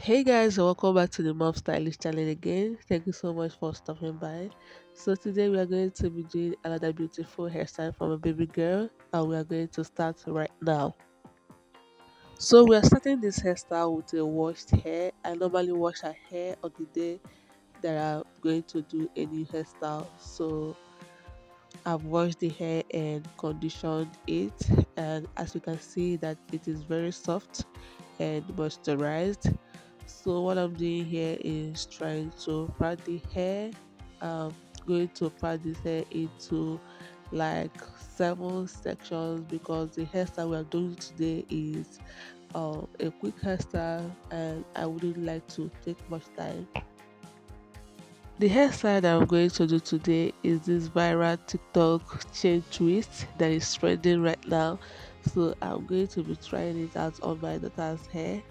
Hey guys, welcome back to the Mom Stylish channel again. Thank you so much for stopping by. So today we are going to be doing another beautiful hairstyle from a baby girl, and we are going to start right now. So we are starting this hairstyle with a washed hair. I normally wash her hair on the day that I'm going to do a new hairstyle. So I've washed the hair and conditioned it, and as you can see that it is very soft and moisturized. So what I'm doing here is trying to part the hair. I'm going to part this hair into like 7 sections because the hairstyle we are doing today is a quick hairstyle and I wouldn't like to take much time. The hairstyle that I'm going to do today is this viral TikTok chain twist that is trending right now. So I'm going to be trying it out on my daughter's hair.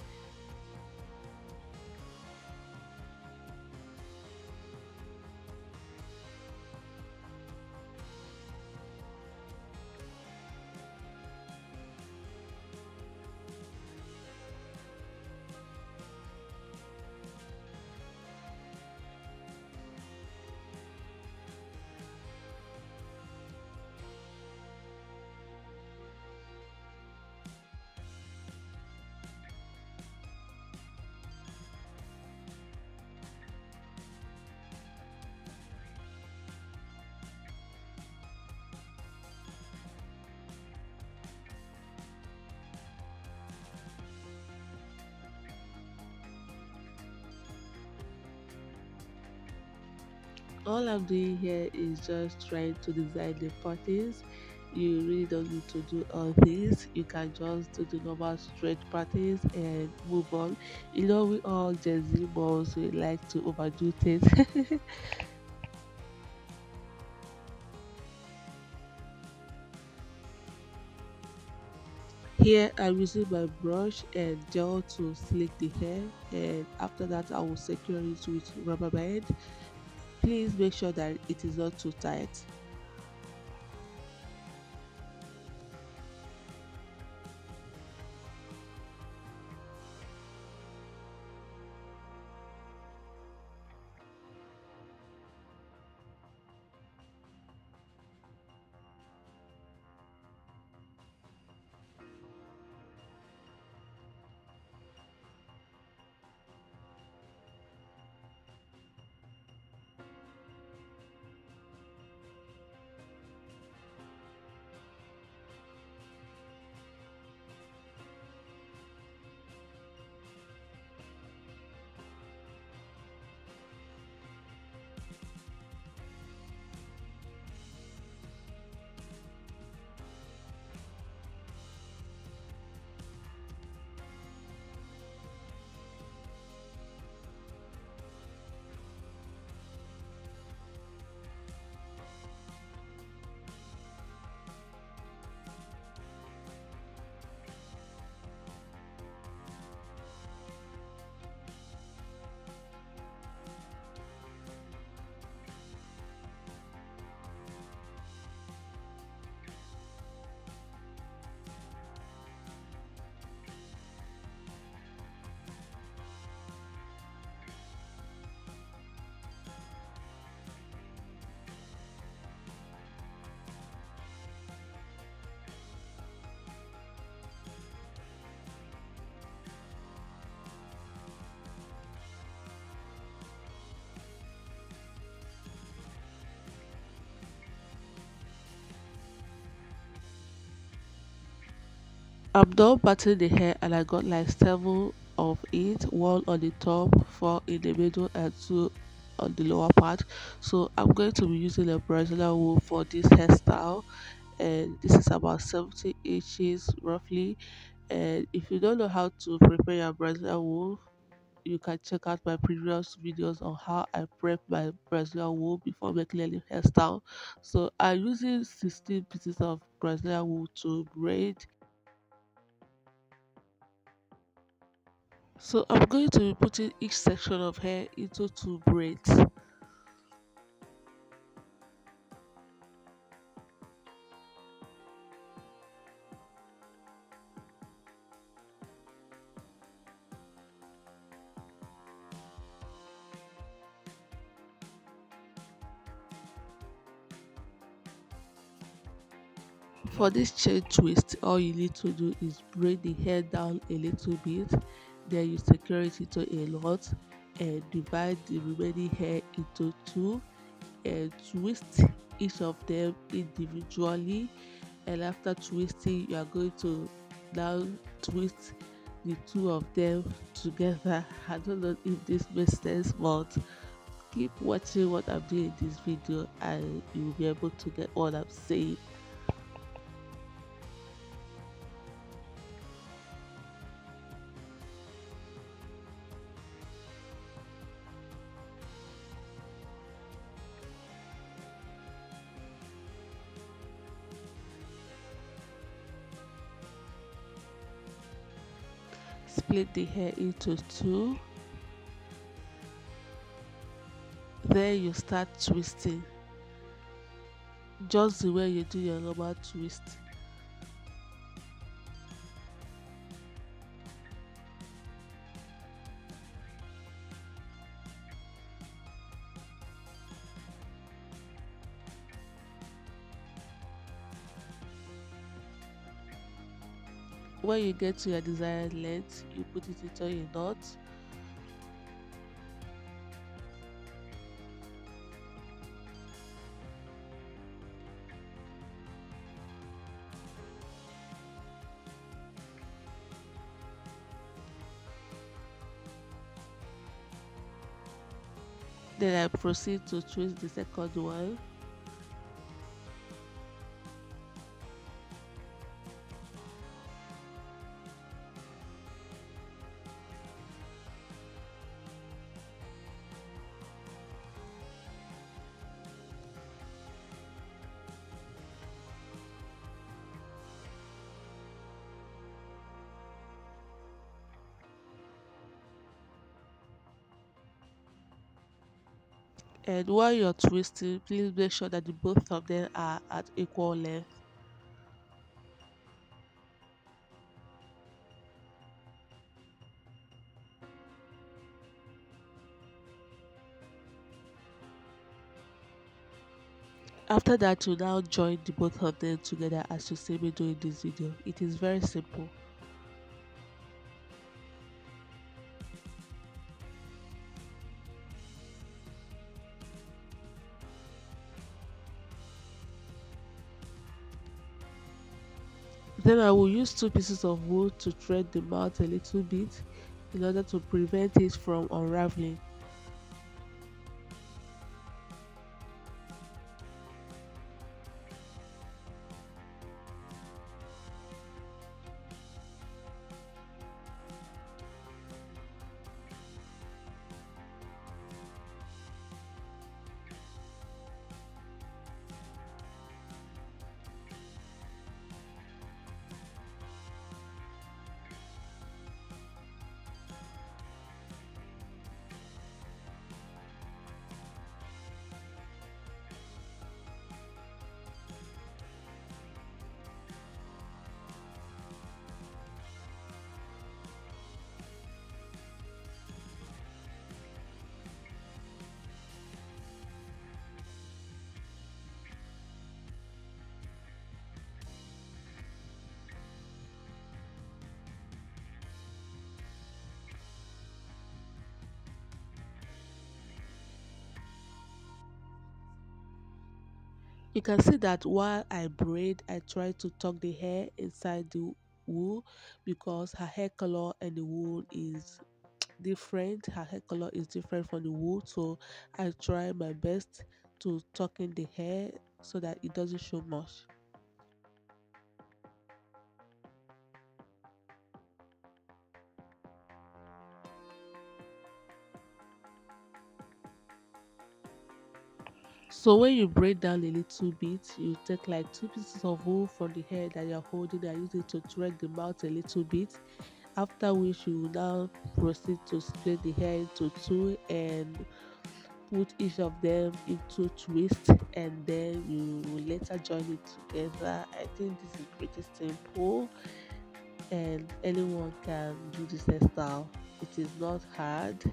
All I'm doing here is just trying to design the patterns. You really don't need to do all this. You can just do the normal straight patterns and move on. You know, we all Gen Z moms, we like to overdo things. Here I'm using my brush and gel to slick the hair, and after that I will secure it with rubber band. Please make sure that it is not too tight. I'm done parting the hair and I got like 7 of it, one on the top, 4 in the middle and 2 on the lower part. So I'm going to be using a Brazilian wool for this hairstyle, and this is about 70 inches roughly. And if you don't know how to prepare your Brazilian wool, you can check out my previous videos on how I prep my Brazilian wool before making any hairstyle. So I'm using 16 pieces of Brazilian wool to braid. So I'm going to be putting each section of hair into 2 braids. For this chain twist, all you need to do is bring the hair down a little bit, then you secure it into a knot and divide the remaining hair into two and twist each of them individually. And after twisting, you are going to now twist the two of them together. I don't know if this makes sense, but keep watching what I'm doing in this video and you'll be able to get what I'm saying. Split the hair into two, then you start twisting just the way you do your normal twist. When you get to your desired length, you put it into a knot. Then I proceed to twist the second one. And while you're twisting, please make sure that the both of them are at equal length. After that, you now join the both of them together as you see me doing this video. It is very simple. Then I will use two pieces of wood to thread the mouth a little bit in order to prevent it from unraveling. You can see that while I braid, I try to tuck the hair inside the wool because her hair color and the wool is different. Her hair color is different from the wool, so I try my best to tuck in the hair so that it doesn't show much. So when you braid down a little bit, you take like two pieces of wool from the hair that you're holding and use it to thread the mouth a little bit. After which you will now proceed to split the hair into two and put each of them into twist, and then you will later join it together. I think this is pretty simple and anyone can do this hairstyle. It is not hard.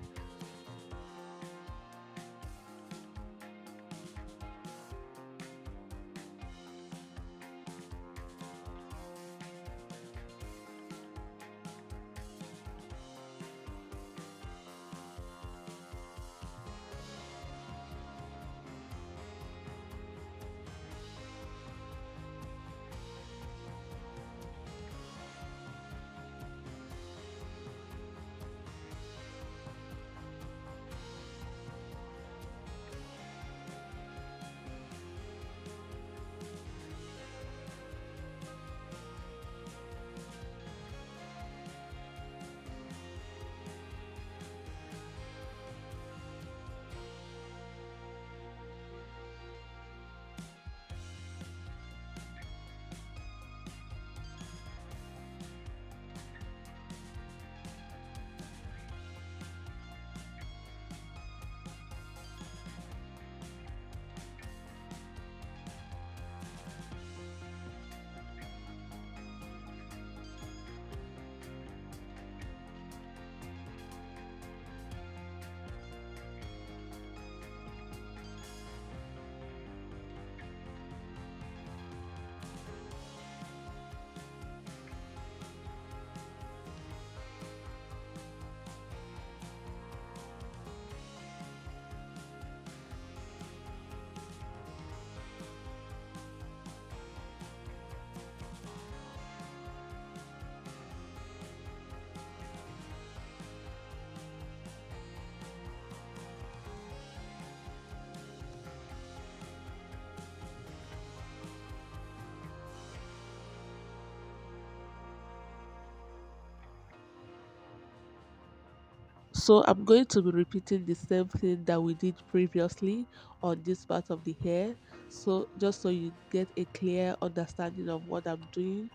So I'm going to be repeating the same thing that we did previously on this part of the hair. So just so you get a clear understanding of what I'm doing.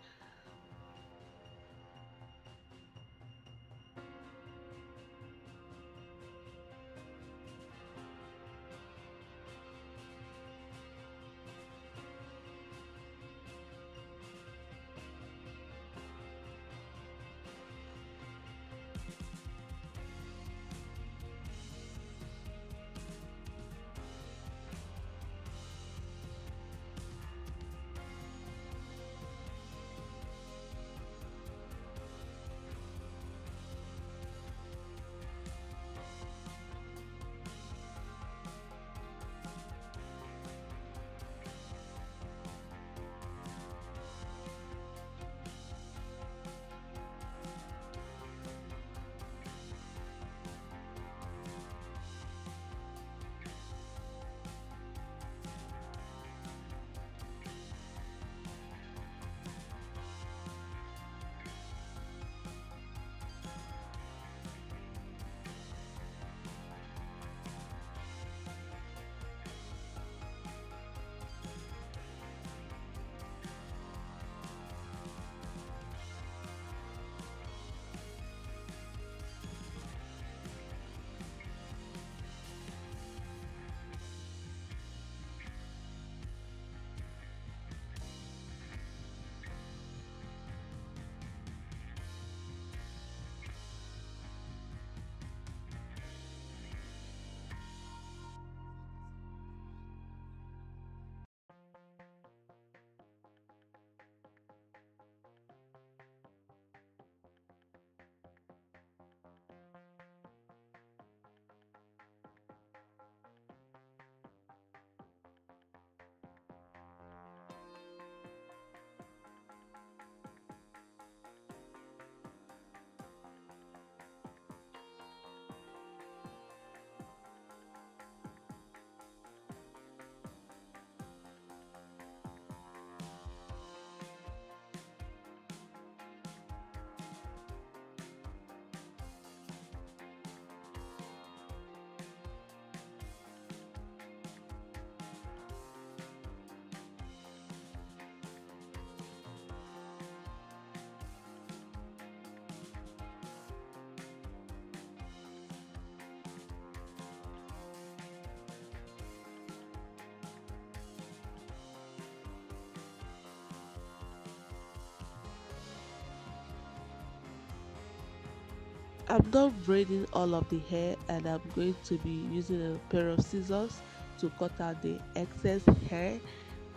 I'm not braiding all of the hair, and I'm going to be using a pair of scissors to cut out the excess hair,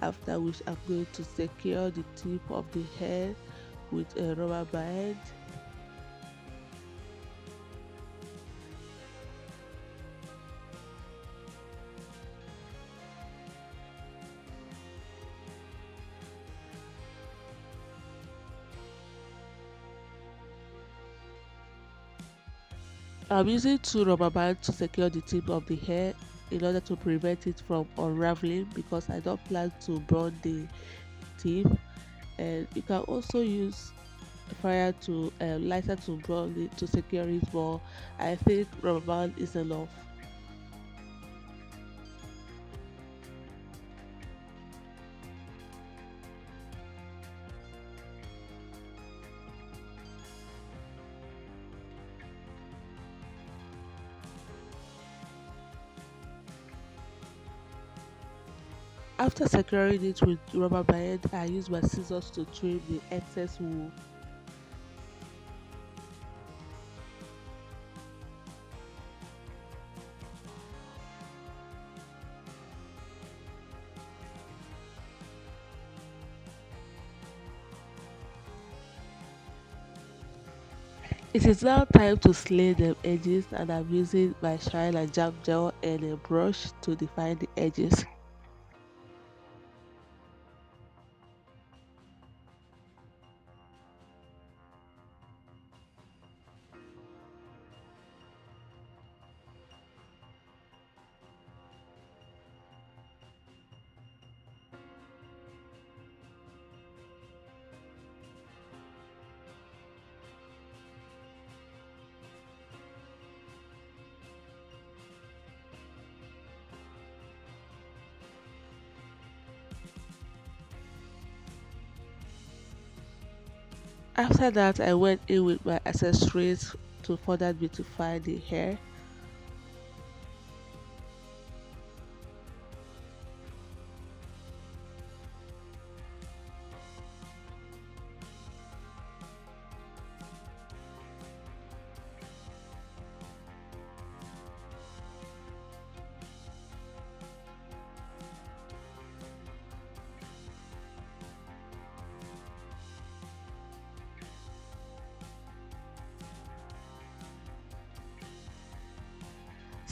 after which I'm going to secure the tip of the hair with a rubber band. I'm using two rubber bands to secure the tip of the hair in order to prevent it from unraveling, because I don't plan to burn the tip. And you can also use fire to lighter to burn it to secure it, but I think rubber band is enough. After securing it with rubber band, I use my scissors to trim the excess wool. It is now time to slay the edges, and I'm using my shine and jam gel and a brush to define the edges. After that, I went in with my accessories to further beautify the hair.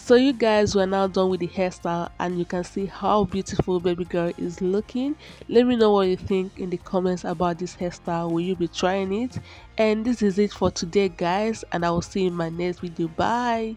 So you guys were now done with the hairstyle and you can see how beautiful baby girl is looking. Let me know what you think in the comments about this hairstyle. Will you be trying it? And this is it for today guys, and I will see you in my next video. Bye.